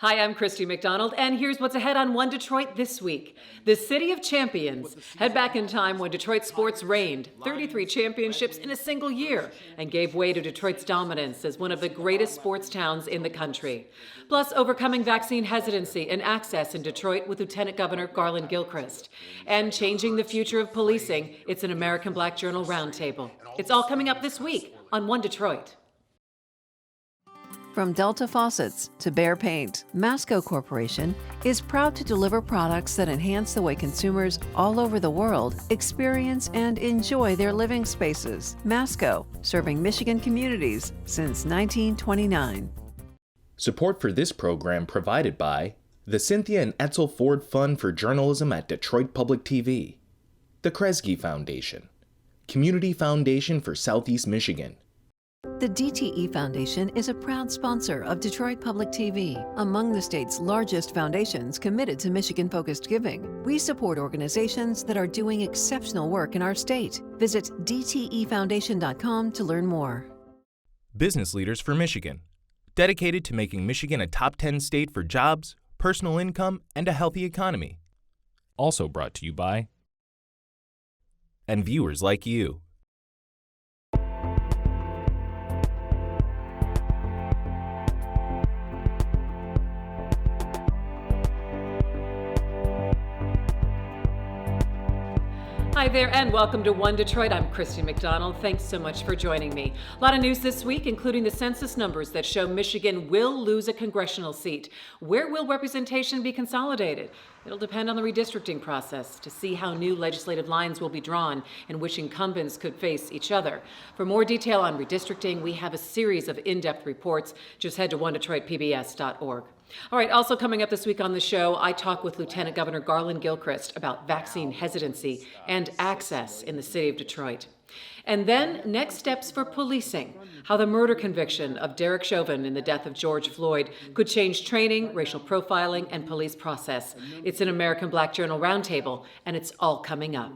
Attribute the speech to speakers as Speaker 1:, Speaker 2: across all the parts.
Speaker 1: Hi, I'm Christy McDonald, and here's what's ahead on One Detroit this week. The City of Champions. Head back in time when Detroit sports reigned, 33 championships in a single year, and gave way to Detroit's dominance as one of the greatest sports towns in the country. Plus, overcoming vaccine hesitancy and access in Detroit with Lieutenant Governor Garlin Gilchrist. And changing the future of policing, it's an American Black Journal roundtable. It's all coming up this week on One Detroit.
Speaker 2: From Delta Faucets to Behr Paint, Masco Corporation is proud to deliver products that enhance the way consumers all over the world experience and enjoy their living spaces. Masco, serving Michigan communities since 1929.
Speaker 3: Support for this program provided by the Cynthia and Etzel Ford Fund for Journalism at Detroit Public TV, the Kresge Foundation, Community Foundation for Southeast Michigan.
Speaker 2: The DTE Foundation is a proud sponsor of Detroit Public TV, among the state's largest foundations committed to Michigan-focused giving. We support organizations that are doing exceptional work in our state. Visit dtefoundation.com to learn more.
Speaker 3: Business Leaders for Michigan, dedicated to making Michigan a top 10 state for jobs, personal income, and a healthy economy. Also brought to you by and viewers like you.
Speaker 1: Hi there, and welcome to One Detroit. I'm Christy McDonald. Thanks so much for joining me. A lot of news this week, including the census numbers that show Michigan will lose a congressional seat. Where will representation be consolidated? It'll depend on the redistricting process to see how new legislative lines will be drawn and which incumbents could face each other. For more detail on redistricting, we have a series of in-depth reports. Just head to onedetroitpbs.org. All right, also coming up this week on the show, I talk with Lieutenant Governor Garlin Gilchrist about vaccine hesitancy and access in the city of Detroit. And then next steps for policing, how the murder conviction of Derek Chauvin in the death of George Floyd could change training, racial profiling, and police process. It's an American Black Journal roundtable, and it's all coming up.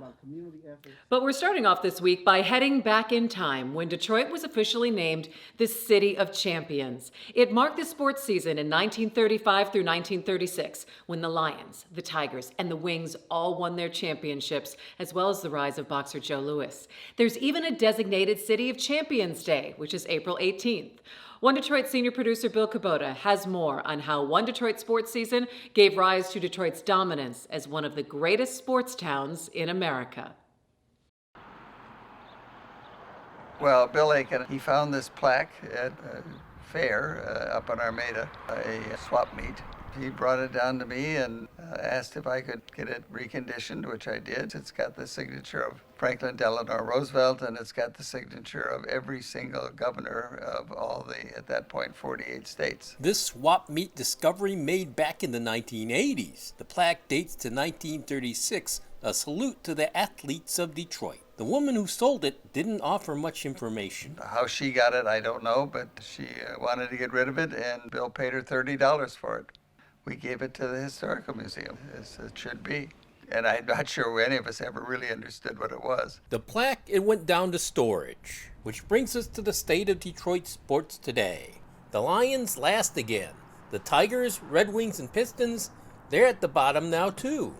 Speaker 1: But we're starting off this week by heading back in time when Detroit was officially named the City of Champions. It marked the sports season in 1935 through 1936 when the Lions, the Tigers, and the Wings all won their championships, as well as the rise of boxer Joe Louis. There's even a designated City of Champions Day, which is April 18th. One Detroit senior producer Bill Kubota has more on how One Detroit sports season gave rise to Detroit's dominance as one of the greatest sports towns in America.
Speaker 4: Well, Bill Aiken, he found this plaque at a fair up on Armada, a swap meet. He brought it down to me and asked if I could get it reconditioned, which I did. It's got the signature of Franklin Delano Roosevelt, and it's got the signature of every single governor of all the, at that point, 48 states.
Speaker 5: This swap meet discovery made back in the 1980s. The plaque dates to 1936, a salute to the athletes of Detroit. The woman who sold it didn't offer much information.
Speaker 4: How she got it, I don't know, but she wanted to get rid of it, and Bill paid her $30 for it. We gave it to the Historical Museum, as it should be. And I'm not sure any of us ever really understood what it was.
Speaker 5: The plaque, it went down to storage, which brings us to the state of Detroit sports today. The Lions last again. The Tigers, Red Wings, and Pistons, they're at the bottom now too.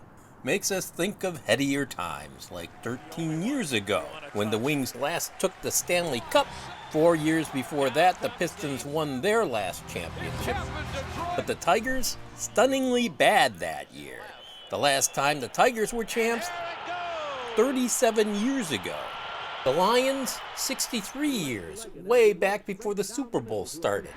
Speaker 5: Makes us think of headier times, like 13 years ago, when the Wings last took the Stanley Cup. 4 years before that, the Pistons won their last championship. But the Tigers, stunningly bad that year. The last time the Tigers were champs, 37 years ago. The Lions, 63 years, way back before the Super Bowl started.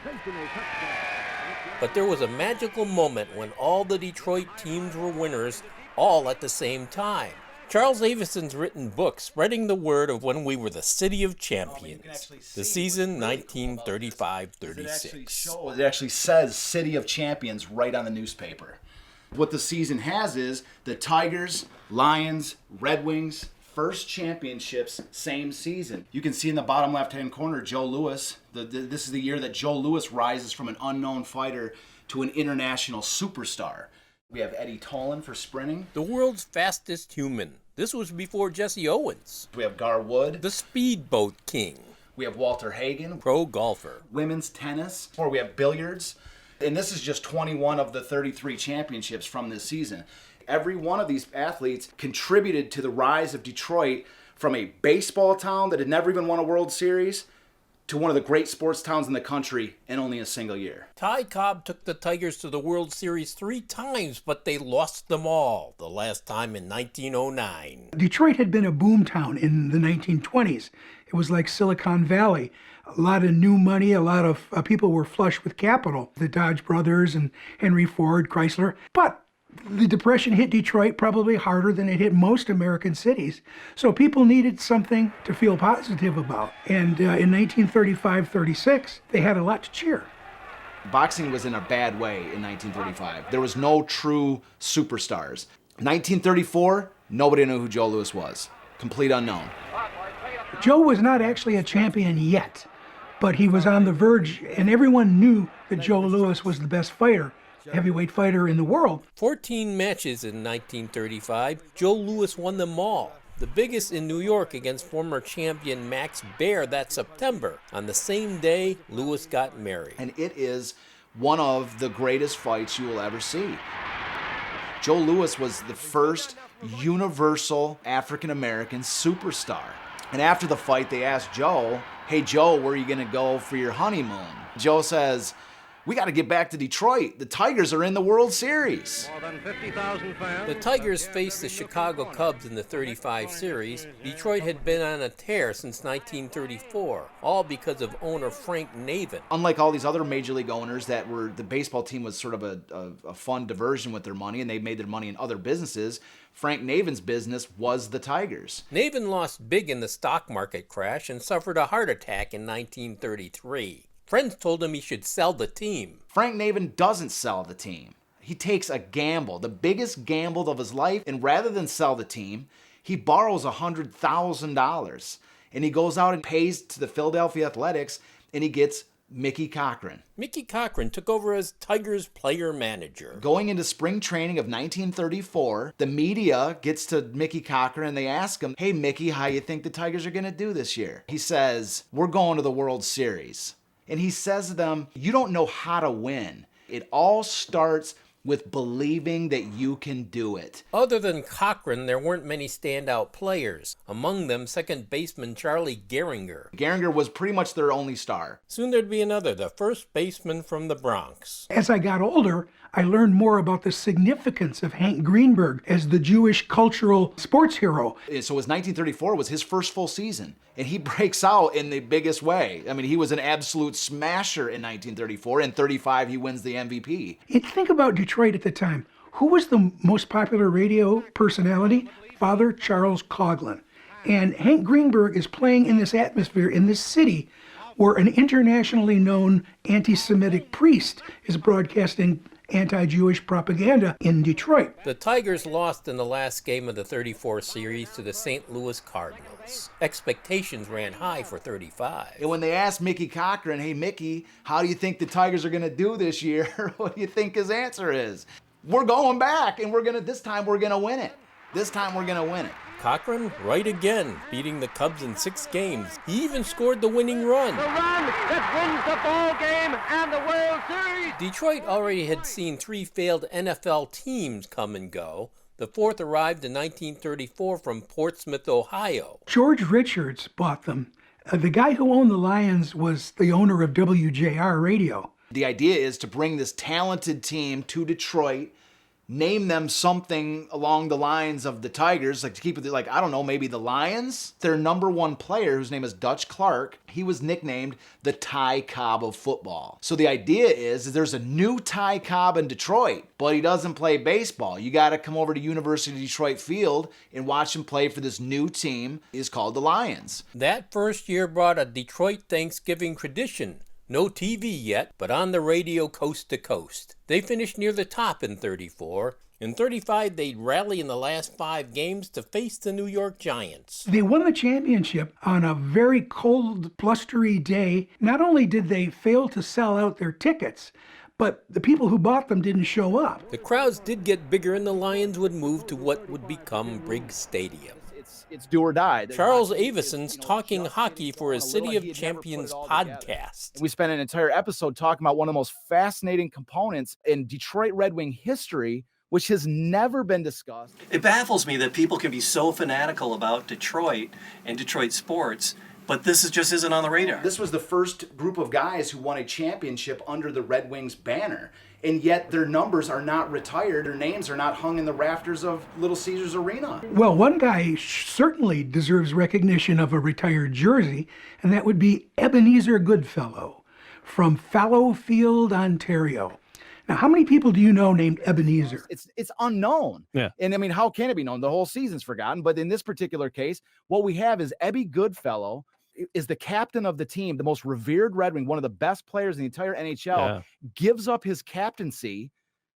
Speaker 5: But there was a magical moment when all the Detroit teams were winners, all at the same time. Charles Avison's written book spreading the word of when we were the City of Champions, the season 1935-36.
Speaker 6: It actually says City of Champions right on the newspaper. What the season has is the Tigers, Lions, Red Wings, first championships, same season. You can see in the bottom left-hand corner, Joe Louis. This is the year that Joe Louis rises from an unknown fighter to an international superstar. We have Eddie Tolan for sprinting.
Speaker 5: The world's fastest human. This was before Jesse Owens.
Speaker 6: We have Gar Wood.
Speaker 5: The speedboat king.
Speaker 6: We have Walter Hagen.
Speaker 5: Pro golfer.
Speaker 6: Women's tennis. Or we have billiards. And this is just 21 of the 33 championships from this season. Every one of these athletes contributed to the rise of Detroit from a baseball town that had never even won a World Series to one of the great sports towns in the country in only a single year.
Speaker 5: Ty Cobb took the Tigers to the World Series 3 times, but they lost them all, the last time in 1909.
Speaker 7: Detroit had been a boom town in the 1920s. It was like Silicon Valley. A lot of new money, a lot of people were flush with capital. The Dodge brothers and Henry Ford, Chrysler. But the Depression hit Detroit probably harder than it hit most American cities. So people needed something to feel positive about. And in 1935-36, they had a lot to cheer.
Speaker 6: Boxing was in a bad way in 1935. There was no true superstars. 1934, nobody knew who Joe Louis was. Complete unknown.
Speaker 7: Joe was not actually a champion yet, but he was on the verge, and everyone knew that Joe Louis was the best fighter. Heavyweight fighter in the world.
Speaker 5: 14 matches in 1935, Joe Louis won them all. The biggest in New York against former champion Max Baer that September. On the same day, Louis got married.
Speaker 6: And it is one of the greatest fights you will ever see. Joe Louis was the first universal African-American superstar. And after the fight, they asked Joe, "Hey Joe, where are you gonna go for your honeymoon?" Joe says, "We got to get back to Detroit. The Tigers are in the World Series."
Speaker 8: More than 50,000 fans.
Speaker 5: The Tigers faced the Chicago Cubs in the 35 series. Detroit had been on a tear since 1934, all because of owner Frank Navin.
Speaker 6: Unlike all these other major league owners that were, the baseball team was sort of a fun diversion with their money, and they made their money in other businesses. Frank Navin's business was the Tigers.
Speaker 5: Navin lost big in the stock market crash and suffered a heart attack in 1933. Friends told him he should sell the team.
Speaker 6: Frank Navin doesn't sell the team. He takes a gamble, the biggest gamble of his life, and rather than sell the team, he borrows $100,000, and he goes out and pays to the Philadelphia Athletics, and he gets Mickey Cochran.
Speaker 5: Mickey Cochran took over as Tigers player manager.
Speaker 6: Going into spring training of 1934, the media gets to Mickey Cochran and they ask him, "Hey Mickey, how you think the Tigers are going to do this year?" He says, "We're going to the World Series." And he says to them, "You don't know how to win. It all starts with believing that you can do it."
Speaker 5: Other than Cochran, there weren't many standout players. Among them, second baseman Charlie Gehringer.
Speaker 6: Gehringer was pretty much their only star.
Speaker 5: Soon there'd be another, the first baseman from the Bronx.
Speaker 7: As I got older, I learned more about the significance of Hank Greenberg as the Jewish cultural sports hero.
Speaker 6: So his 1934 was his first full season, and he breaks out in the biggest way. I mean, he was an absolute smasher in 1934. In 35, he wins the MVP.
Speaker 7: And think about Detroit at the time. Who was the most popular radio personality? Father Charles Coughlin. And Hank Greenberg is playing in this atmosphere, in this city, where an internationally known anti-Semitic priest is broadcasting anti-Jewish propaganda in Detroit.
Speaker 5: The Tigers lost in the last game of the 34 series to the St. Louis Cardinals. Expectations ran high for 35.
Speaker 6: And when they asked Mickey Cochran, "Hey Mickey, how do you think the Tigers are going to do this year?" What do you think his answer is? "We're going back, and this time we're going to win it. This time we're going to win it."
Speaker 5: Cochran, right again, beating the Cubs in 6 games. He even scored the winning run.
Speaker 8: The run that wins the ball game and the World Series.
Speaker 5: Detroit already had seen 3 failed NFL teams come and go. The fourth arrived in 1934 from Portsmouth, Ohio.
Speaker 7: George Richards bought them. The guy who owned the Lions was the owner of WJR Radio.
Speaker 6: The idea is to bring this talented team to Detroit, name them something along the lines of the Tigers, like to keep it like, I don't know, maybe the Lions. Their number 1 player, whose name is Dutch Clark, he was nicknamed the Ty Cobb of football. So the idea is there's a new Ty Cobb in Detroit, but he doesn't play baseball. You got to come over to University of Detroit Field and watch him play for this new team. It's called the Lions.
Speaker 5: That first year brought a Detroit Thanksgiving tradition. No TV yet, but on the radio coast to coast. They finished near the top in 34. In 35, they'd rally in the last 5 games to face the New York Giants.
Speaker 7: They won the championship on a very cold, blustery day. Not only did they fail to sell out their tickets, but the people who bought them didn't show up.
Speaker 5: The crowds did get bigger and the Lions would move to what would become Briggs Stadium.
Speaker 6: it's do or die.
Speaker 5: Charles Avison's Talking Hockey for a City of Champions podcast.
Speaker 6: We spent an entire episode talking about one of the most fascinating components in Detroit Red Wing history, which has never been discussed.
Speaker 9: It baffles me that people can be so fanatical about Detroit and Detroit sports, but just isn't on the radar.
Speaker 6: This was the first group of guys who won a championship under the Red Wings banner, and yet their numbers are not retired. Their names are not hung in the rafters of Little Caesars Arena.
Speaker 7: Well, one guy certainly deserves recognition of a retired jersey, and that would be Ebenezer Goodfellow from Fallowfield, Ontario. Now, how many people do you know named Ebenezer?
Speaker 6: It's unknown.
Speaker 10: Yeah.
Speaker 6: And I mean, how can it be known? The whole season's forgotten. But in this particular case, what we have is Ebby Goodfellow is the captain of the team, the most revered Red Wing, one of the best players in the entire NHL, gives up his captaincy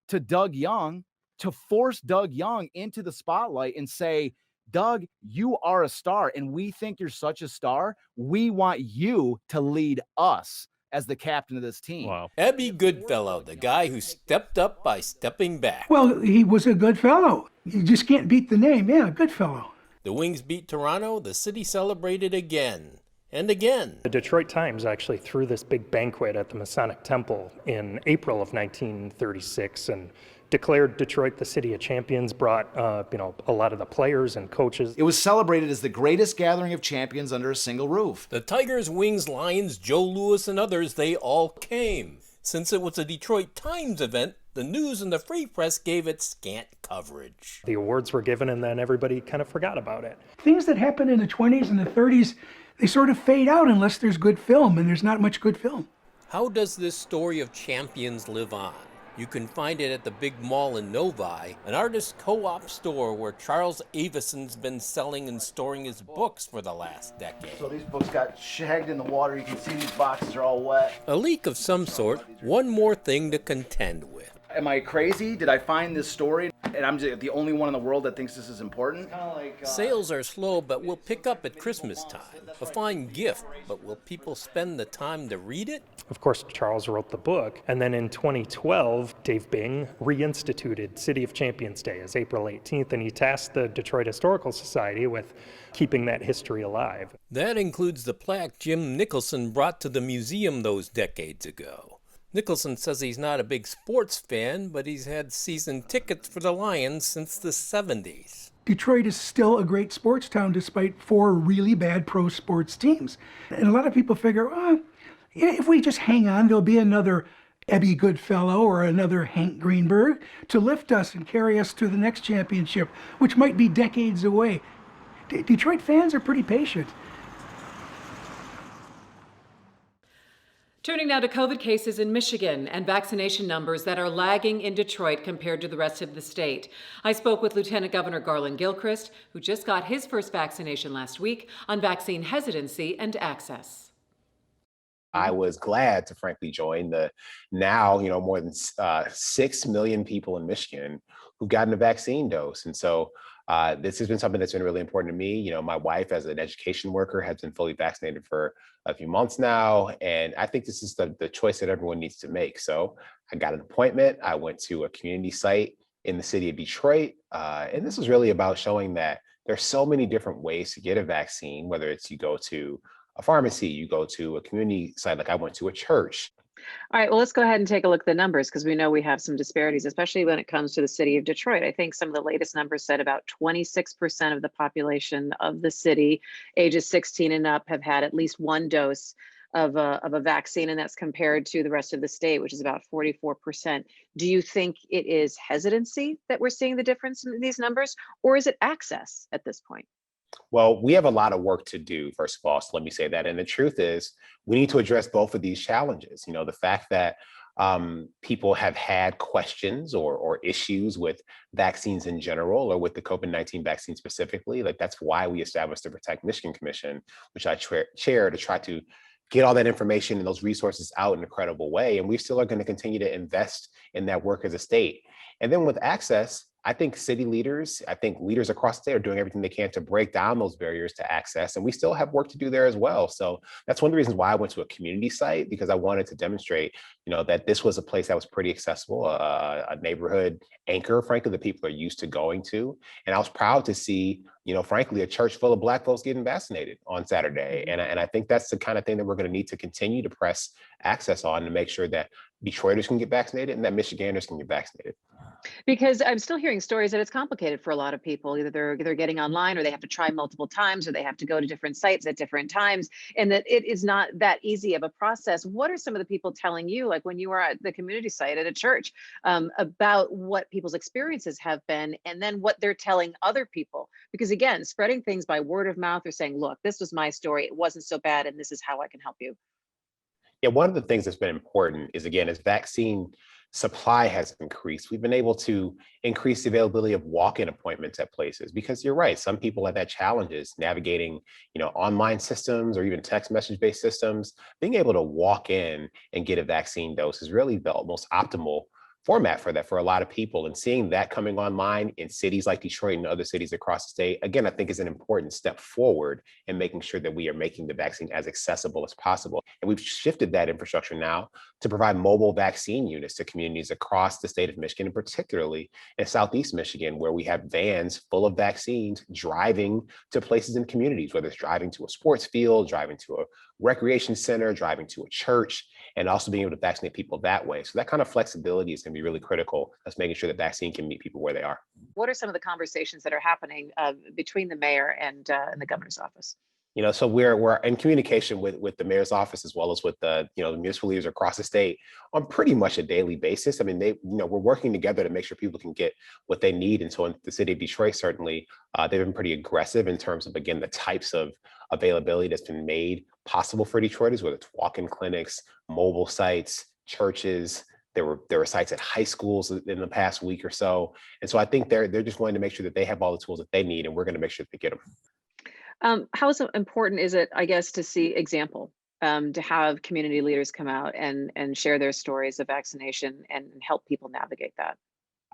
Speaker 6: to Doug Young to force Doug Young into the spotlight and say, Doug, you are a star, and we think you're such a star. We want you to lead us as the captain of this team.
Speaker 10: Wow.
Speaker 5: Ebby Goodfellow, the guy who stepped up by stepping back.
Speaker 7: Well, he was a good fellow. You just can't beat the name. Yeah, good fellow.
Speaker 5: The Wings beat Toronto. The city celebrated again and again.
Speaker 10: The Detroit Times actually threw this big banquet at the Masonic Temple in April of 1936 and declared Detroit the City of Champions, brought a lot of the players and coaches.
Speaker 6: It was celebrated as the greatest gathering of champions under a single roof.
Speaker 5: The Tigers, Wings, Lions, Joe Louis, and others, they all came. Since it was a Detroit Times event, the news and the free press gave it scant coverage.
Speaker 10: The awards were given and then everybody kind of forgot about it.
Speaker 7: Things that happened in the 20s and the 30s, they sort of fade out unless there's good film, and there's not much good film.
Speaker 5: How does this story of champions live on? You can find it at the big mall in Novi, an artist co-op store where Charles Avison's been selling and storing his books for the last decade.
Speaker 6: So these books got shagged in the water. You can see these boxes are all wet.
Speaker 5: A leak of some sort, one more thing to contend with.
Speaker 6: Am I crazy? Did I find this story and I'm just the only one in the world that thinks this is important?
Speaker 5: Sales are slow, but will pick up at Christmas time. A fine gift, but will people spend the time to read it?
Speaker 10: Of course, Charles wrote the book, and then in 2012, Dave Bing reinstituted City of Champions Day as April 18th, and he tasked the Detroit Historical Society with keeping that history alive.
Speaker 5: That includes the plaque Jim Nicholson brought to the museum those decades ago. Nicholson says he's not a big sports fan, but he's had season tickets for the Lions since the 70s.
Speaker 7: Detroit is still a great sports town despite 4 really bad pro sports teams. And a lot of people figure, if we just hang on, there'll be another Ebby Goodfellow or another Hank Greenberg to lift us and carry us to the next championship, which might be decades away. Detroit fans are pretty patient.
Speaker 1: Turning now to COVID cases in Michigan and vaccination numbers that are lagging in Detroit compared to the rest of the state. I spoke with Lieutenant Governor Garlin Gilchrist, who just got his first vaccination last week, on vaccine hesitancy and access.
Speaker 11: I was glad to frankly join the now, more than 6 million people in Michigan who've gotten a vaccine dose. And so this has been something that's been really important to me. My wife, as an education worker, has been fully vaccinated for a few months now. And I think this is the choice that everyone needs to make. So I got an appointment. I went to a community site in the city of Detroit. And this was really about showing that there's so many different ways to get a vaccine, whether it's you go to a pharmacy, you go to a community site, like I went to a church.
Speaker 12: All right, well, let's go ahead and take a look at the numbers because we know we have some disparities, especially when it comes to the city of Detroit. I think some of the latest numbers said about 26% of the population of the city, ages 16 and up, have had at least one dose of a vaccine, and that's compared to the rest of the state, which is about 44%. Do you think it is hesitancy that we're seeing the difference in these numbers, or is it access at this point?
Speaker 11: Well, we have a lot of work to do, first of all, so let me say that. And the truth is, we need to address both of these challenges. The fact that people have had questions or issues with vaccines in general, or with the COVID-19 vaccine specifically, that's why we established the Protect Michigan Commission, which I chair, to try to get all that information and those resources out in a credible way. And we still are going to continue to invest in that work as a state. And then with access, I think city leaders, I think leaders across the state are doing everything they can to break down those barriers to access. And we still have work to do there as well. So that's one of the reasons why I went to a community site, because I wanted to demonstrate, that this was a place that was pretty accessible, a neighborhood anchor, frankly, that people are used to going to. And I was proud to see, frankly, a church full of Black folks getting vaccinated on Saturday. And I think that's the kind of thing that we're going to need to continue to press access on to make sure that Detroiters can get vaccinated and that Michiganders can get vaccinated.
Speaker 12: Because I'm still hearing stories that it's complicated for a lot of people. Either they're getting online, or they have to try multiple times, or they have to go to different sites at different times, and that it is not that easy of a process. What are some of the people telling you, like when you were at the community site at a church, about what people's experiences have been, and then what they're telling other people? Because again, spreading things by word of mouth, or saying, look, this was my story, it wasn't so bad, and this is how I can help you.
Speaker 11: Yeah, one of the things that's been important is, again, as vaccine supply has increased, we've been able to increase the availability of walk-in appointments at places, because you're right, some people have had challenges navigating, online systems or even text message-based systems. Being able to walk in and get a vaccine dose is really the most optimal format for that for a lot of people. And seeing that coming online in cities like Detroit and other cities across the state, again, I think is an important step forward in making sure that we are making the vaccine as accessible as possible. And we've shifted that infrastructure now to provide mobile vaccine units to communities across the state of Michigan, and particularly in Southeast Michigan, where we have vans full of vaccines driving to places in communities, whether it's driving to a sports field, driving to a recreation center, driving to a church, and also being able to vaccinate people that way. So that kind of flexibility is going to be really critical. That's making sure that vaccine can meet people where they are.
Speaker 12: What are some of the conversations that are happening between the mayor and the governor's office?
Speaker 11: So we're in communication with the mayor's office, as well as with the the municipal leaders across the state on pretty much a daily basis. I mean, we're working together to make sure people can get what they need. And so in the city of Detroit, certainly, they've been pretty aggressive in terms of, again, the types of availability that's been made possible for Detroiters, whether it's walk-in clinics, mobile sites, churches. There were sites at high schools in the past week or so. And so I think they're just wanting to make sure that they have all the tools that they need, and we're going to make sure that they get them.
Speaker 12: How important is it, I guess, to see example, to have community leaders come out and share their stories of vaccination and help people navigate that?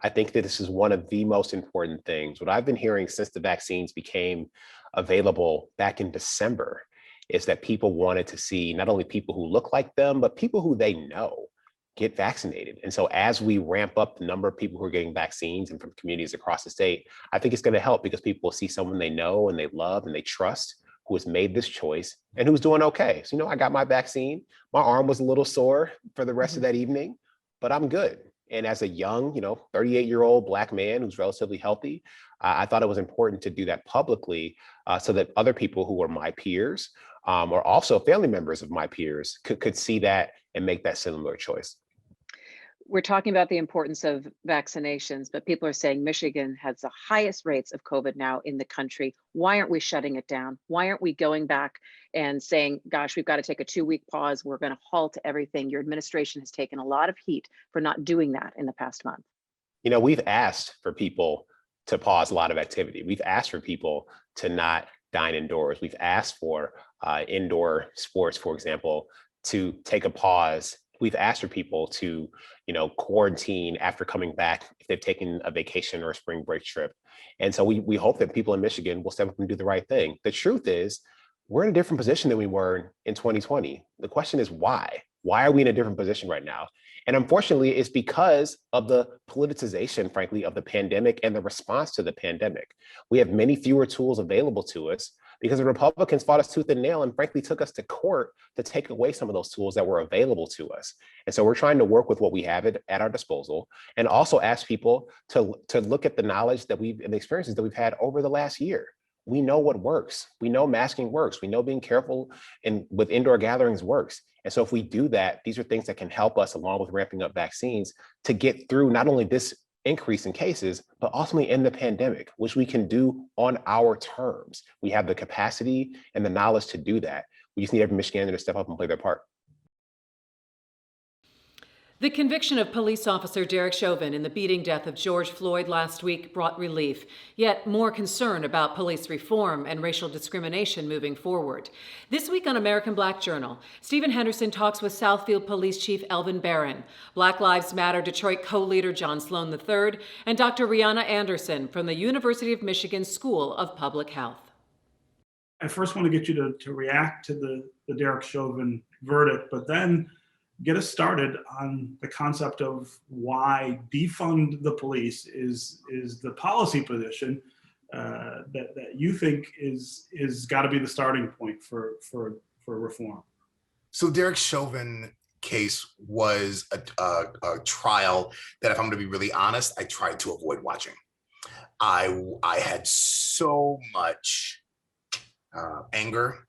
Speaker 11: I think that this is one of the most important things. What I've been hearing since the vaccines became available back in December is that people wanted to see not only people who look like them, but people who they know get vaccinated. And so as we ramp up the number of people who are getting vaccines and from communities across the state, I think it's going to help, because people will see someone they know and they love and they trust who has made this choice and who's doing okay. So, I got my vaccine. My arm was a little sore for the rest of that evening, but I'm good. And as a young, 38-year-old Black man who's relatively healthy, I thought it was important to do that publicly, so that other people who are my peers, or also family members of my peers, could see that and make that similar choice.
Speaker 12: We're talking about the importance of vaccinations, but people are saying Michigan has the highest rates of COVID now in the country. Why aren't we shutting it down? Why aren't we going back and saying, gosh, we've got to take a 2-week pause. We're going to halt everything. Your administration has taken a lot of heat for not doing that in the past month.
Speaker 11: We've asked for people to pause a lot of activity. We've asked for people to not dine indoors. We've asked for indoor sports, for example, to take a pause. We've asked for people to, quarantine after coming back if they've taken a vacation or a spring break trip. And so we hope that people in Michigan will step up and do the right thing. The truth is, we're in a different position than we were in 2020. The question is why? Why are we in a different position right now? And unfortunately, it's because of the politicization, frankly, of the pandemic and the response to the pandemic. We have many fewer tools available to us because the Republicans fought us tooth and nail and frankly took us to court to take away some of those tools that were available to us. And so we're trying to work with what we have at our disposal, and also ask people to look at the knowledge that and the experiences that we've had over the last year. We know what works. We know masking works. We know being careful with indoor gatherings works. And so if we do that, these are things that can help us, along with ramping up vaccines, to get through not only this increase in cases, but ultimately in the pandemic, which we can do on our terms. We have the capacity and the knowledge to do that. We just need every Michigander to step up and play their part.
Speaker 1: The conviction of police officer Derek Chauvin in the beating death of George Floyd last week brought relief, yet more concern about police reform and racial discrimination moving forward. This week on American Black Journal, Stephen Henderson talks with Southfield Police Chief Elvin Barren, Black Lives Matter Detroit co-leader John Sloan III, and Dr. Riana Anderson from the University of Michigan School of Public Health.
Speaker 13: I first want to get you to react to the Derek Chauvin verdict, but then get us started on the concept of why defund the police is the policy position that you think is got to be the starting point for reform.
Speaker 14: So Derek Chauvin case was a trial that, if I'm going to be really honest, I tried to avoid watching. I had so much anger,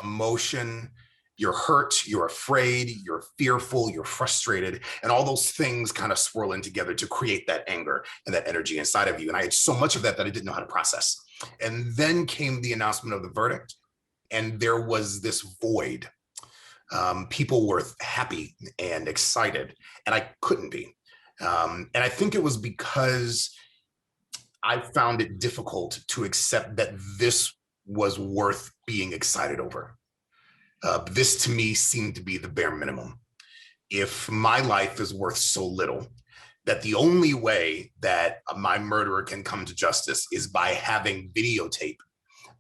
Speaker 14: emotion. You're hurt, you're afraid, you're fearful, you're frustrated, and all those things kind of swirl in together to create that anger and that energy inside of you. And I had so much of that I didn't know how to process. And then came the announcement of the verdict, and there was this void. People were happy and excited, and I couldn't be. And I think it was because I found it difficult to accept that this was worth being excited over. This to me seemed to be the bare minimum. If my life is worth so little that the only way that my murderer can come to justice is by having videotape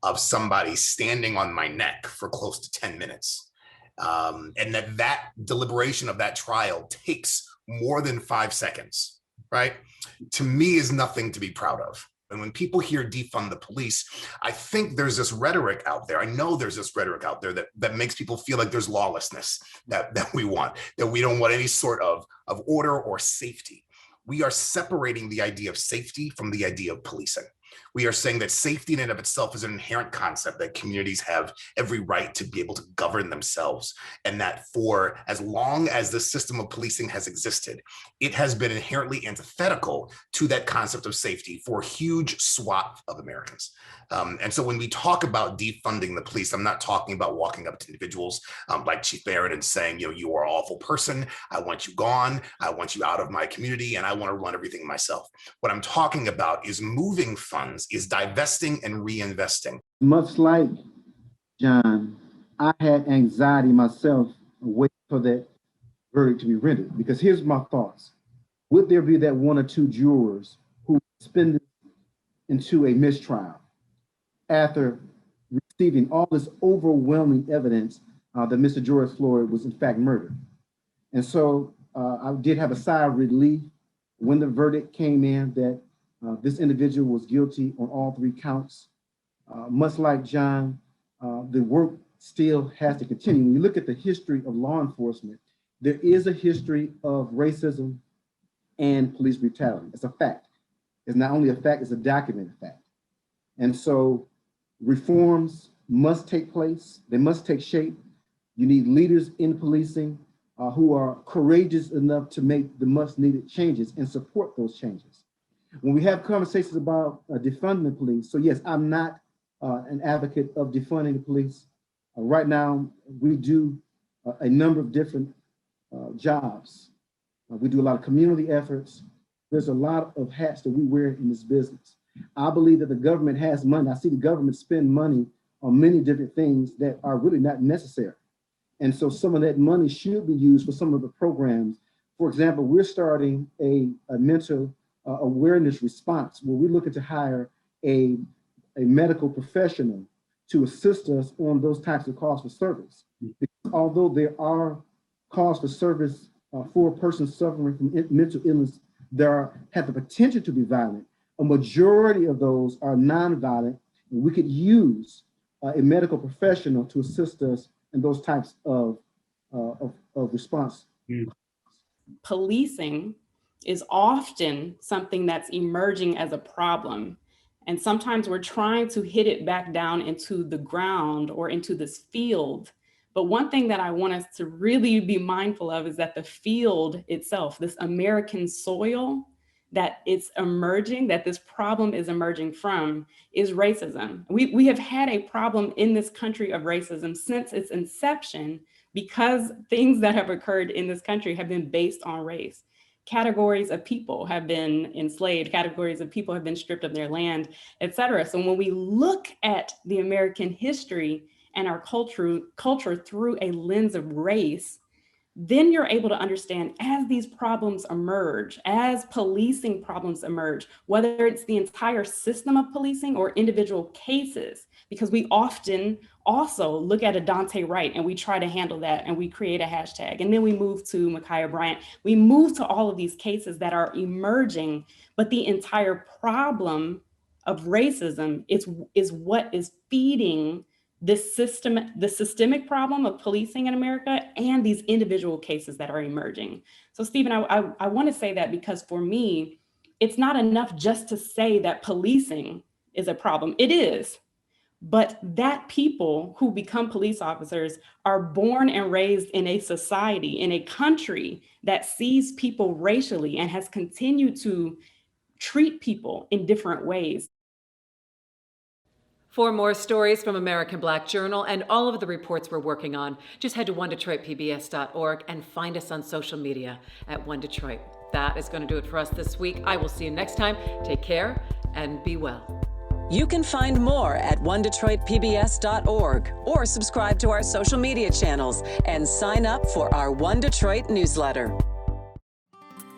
Speaker 14: of somebody standing on my neck for close to 10 minutes, and that deliberation of that trial takes more than 5 seconds, right? To me is nothing to be proud of. And when people hear defund the police, I think there's this rhetoric out there. I know there's this rhetoric out there that makes people feel like there's lawlessness that we want, that we don't want any sort of order or safety. We are separating the idea of safety from the idea of policing. We are saying that safety in and of itself is an inherent concept, that communities have every right to be able to govern themselves. And that for as long as the system of policing has existed, it has been inherently antithetical to that concept of safety for a huge swath of Americans. And so when we talk about defunding the police, I'm not talking about walking up to individuals like Chief Barren and saying, you are an awful person. I want you gone. I want you out of my community, and I want to run everything myself. What I'm talking about is moving funds, is divesting and reinvesting.
Speaker 15: Much like John, I had anxiety myself waiting for that verdict to be rendered, because here's my thoughts. Would there be that one or two jurors who spin into a mistrial after receiving all this overwhelming evidence that Mr. George Floyd was in fact murdered? And so I did have a sigh of relief when the verdict came in that this individual was guilty on all 3 counts. Much like John, the work still has to continue. When you look at the history of law enforcement, there is a history of racism and police brutality. It's a fact. It's not only a fact, it's a documented fact. And so reforms must take place. They must take shape. You need leaders in policing who are courageous enough to make the much needed changes and support those changes. When we have conversations about defunding the police, so yes, I'm not an advocate of defunding the police. Right now, we do a number of different jobs. We do a lot of community efforts. There's a lot of hats that we wear in this business. I believe that the government has money. I see the government spend money on many different things that are really not necessary. And so some of that money should be used for some of the programs. For example, we're starting a mental awareness response where we're looking to hire a medical professional to assist us on those types of calls for service. Because although there are calls for service for a person suffering from mental illness that have the potential to be violent, a majority of those are nonviolent, and we could use a medical professional to assist us in those types of response.
Speaker 16: Policing is often something that's emerging as a problem. And sometimes we're trying to hit it back down into the ground or into this field. But one thing that I want us to really be mindful of is that the field itself, this American soil that it's emerging, that this problem is emerging from, is racism. We have had a problem in this country of racism since its inception, because things that have occurred in this country have been based on race. Categories of people have been enslaved, categories of people have been stripped of their land, et cetera. So when we look at the American history and our culture through a lens of race, then you're able to understand as these problems emerge, as policing problems emerge, whether it's the entire system of policing or individual cases, because we often also look at a Dante Wright and we try to handle that and we create a hashtag. And then we move to Ma'Khia Bryant. We move to all of these cases that are emerging, but the entire problem of racism is what is feeding this the systemic problem of policing in America and these individual cases that are emerging. So Stephen, I want to say that because for me, it's not enough just to say that policing is a problem. It is, but that people who become police officers are born and raised in a society, in a country that sees people racially and has continued to treat people in different ways.
Speaker 1: For more stories from American Black Journal and all of the reports we're working on, just head to onedetroitpbs.org and find us on social media at One Detroit. That is going to do it for us this week. I will see you next time. Take care and be well.
Speaker 17: You can find more at onedetroitpbs.org or subscribe to our social media channels and sign up for our One Detroit newsletter.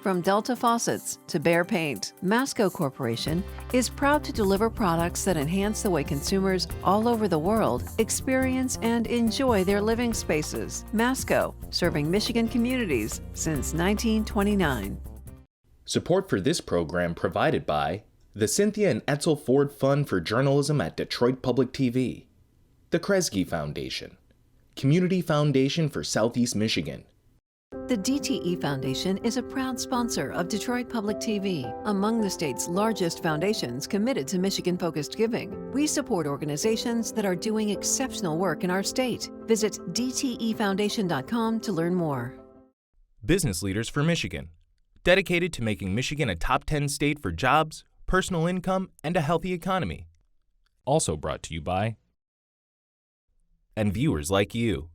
Speaker 2: From Delta Faucets to Behr Paint, Masco Corporation is proud to deliver products that enhance the way consumers all over the world experience and enjoy their living spaces. Masco, serving Michigan communities since 1929.
Speaker 3: Support for this program provided by the Cynthia and Etzel Ford Fund for Journalism at Detroit Public TV, the Kresge Foundation, Community Foundation for Southeast Michigan.
Speaker 2: The DTE Foundation is a proud sponsor of Detroit Public TV, among the state's largest foundations committed to Michigan-focused giving. We support organizations that are doing exceptional work in our state. Visit dtefoundation.com to learn more.
Speaker 3: Business Leaders for Michigan, dedicated to making Michigan a top 10 state for jobs, personal income, and a healthy economy. Also brought to you by and viewers like you.